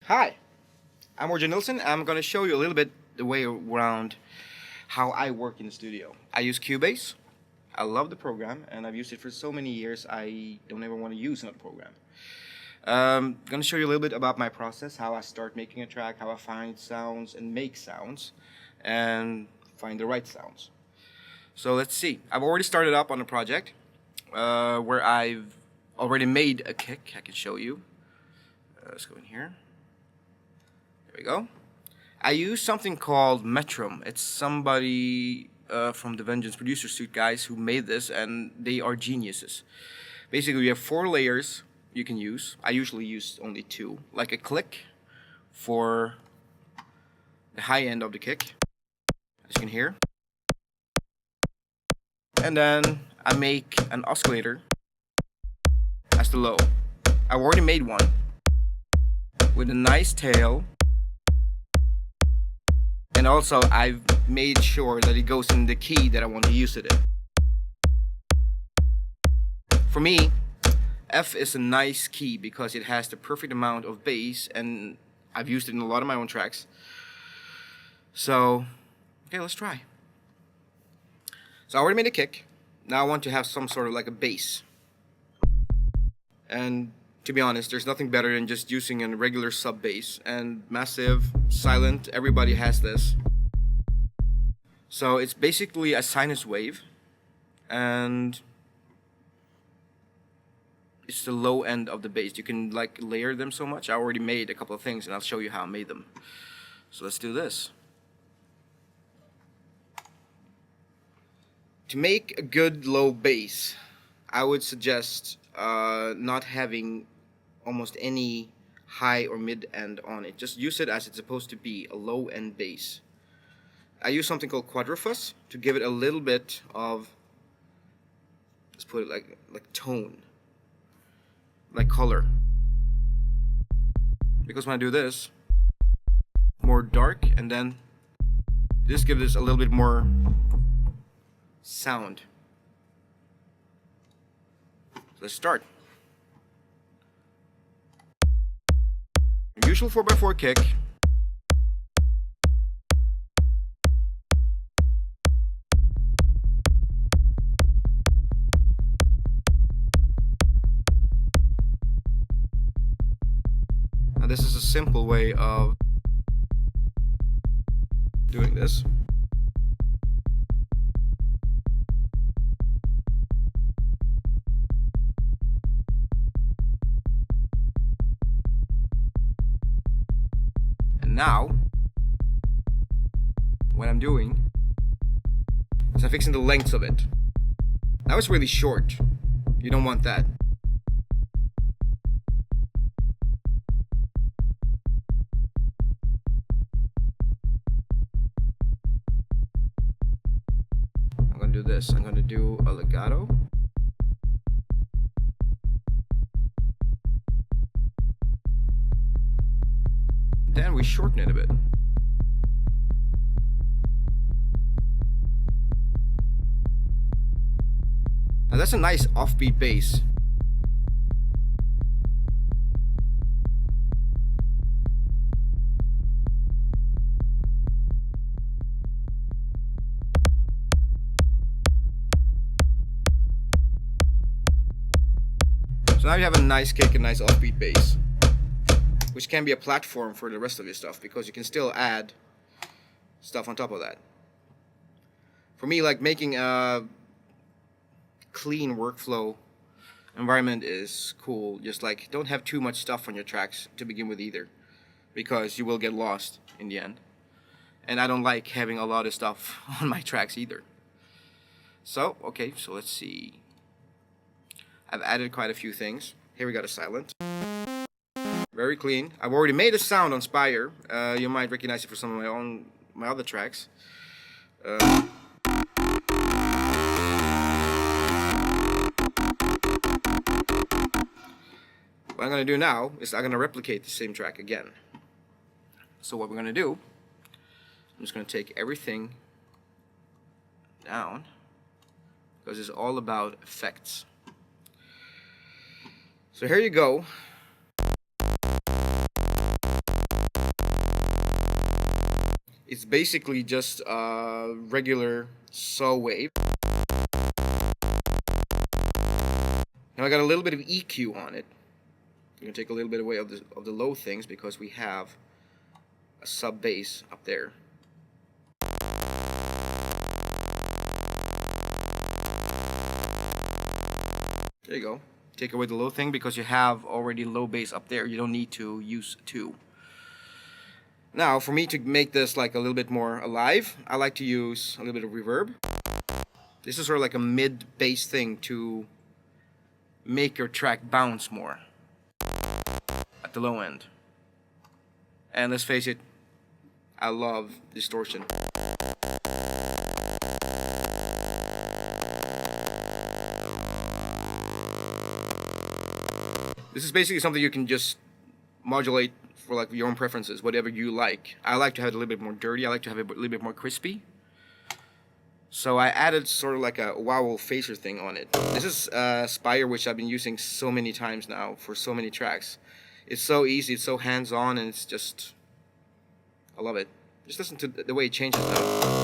Hi, I'm Ørjan Nilsen. I'm going to show you a little bit the way around how I work in the studio. I use Cubase. I love the program, and I've used it for so many years I don't ever want to use another program. I'm going to show you a little bit about my process, how I start making a track, how I find sounds and make sounds, and find the right sounds. So let's see. I've already started up on a project where I've already made a kick. I can show you. Let's go in here. There we go. I use something called Metrum. It's somebody from the Vengeance Producer Suite guys who made this, and they are geniuses. Basically, you have 4 layers you can use. I usually use only 2, like a click for the high end of the kick, as you can hear. And then I make an oscillator as the low. I already made one with a nice tail. And also, I've made sure that it goes in the key that I want to use it in. For me, F is a nice key because it has the perfect amount of bass, and I've used it in a lot of my own tracks. So, okay, let's try. So I already made a kick. Now I want to have some sort of like a bass. And to be honest, there's nothing better than just using a regular sub bass, and massive, silent, everybody has this. So it's basically a sinus wave, and it's the low end of the bass. You can like layer them so much. I already made a couple of things, and I'll show you how I made them. So let's do this. To make a good low bass, I would suggest not having almost any high or mid end on it. Just use it as it's supposed to be, a low end bass. I use something called quadrifus to give it a little bit of, let's put it like tone, like color. Because when I do this, more dark, and then this gives us a little bit more sound. Let's start. Usual 4x4 kick. Now this is a simple way of doing this. Now, what I'm doing is I'm fixing the lengths of it. Now it's really short. You don't want that. I'm going to do this. I'm going to do a legato. Then we shorten it a bit. Now that's a nice offbeat bass. So now you have a nice kick, a nice offbeat bass, which can be a platform for the rest of your stuff, because you can still add stuff on top of that. For me, like, making a clean workflow environment is cool. Just like, don't have too much stuff on your tracks to begin with either, because you will get lost in the end. And I don't like having a lot of stuff on my tracks either. So, okay, so let's see. I've added quite a few things. Here we got a silent. Very clean. I've already made a sound on Spire. You might recognize it for some of my other tracks. What I'm going to do now is I'm going to replicate the same track again. So what we're going to do, I'm just going to take everything down, because it's all about effects. So here you go. It's basically just a regular saw wave. Now I got a little bit of EQ on it. I'm gonna take a little bit away of the low things because we have a sub bass up there. There you go. Take away the low thing because you have already low bass up there. You don't need to use two. Now, for me to make this like a little bit more alive, I like to use a little bit of reverb. This is sort of like a mid bass thing to make your track bounce more at the low end. And let's face it, I love distortion. This is basically something you can just modulate for like your own preferences, whatever you like. I like to have it a little bit more dirty. I like to have it a little bit more crispy. So I added sort of like a wowel phaser thing on it. This is Spire, which I've been using so many times now for so many tracks. It's so easy, it's so hands-on, and it's just, I love it. Just listen to the way it changes now.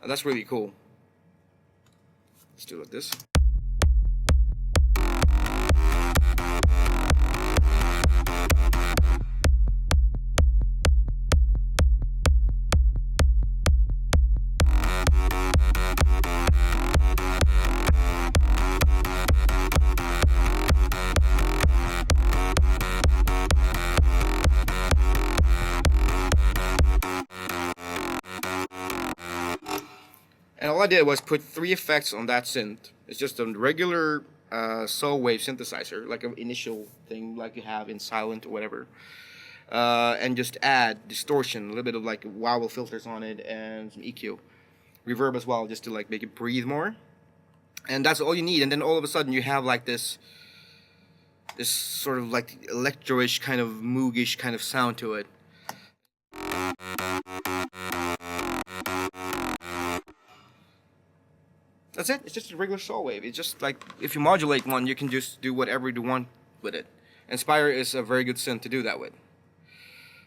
That's really cool. Let's do it like this. And all I did was put 3 effects on that synth. It's just a regular saw wave synthesizer, like an initial thing like you have in Silent or whatever. And just add distortion, a little bit of like wowel filters on it, and some EQ. Reverb as well, just to like make it breathe more. And that's all you need, and then all of a sudden you have like this sort of like electro-ish kind of moogish kind of sound to it. That's it. It's just a regular saw wave. It's just like if you modulate one, you can just do whatever you want with it. And Spire is a very good synth to do that with.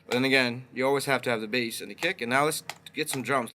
But then again, you always have to have the bass and the kick. And now let's get some drums.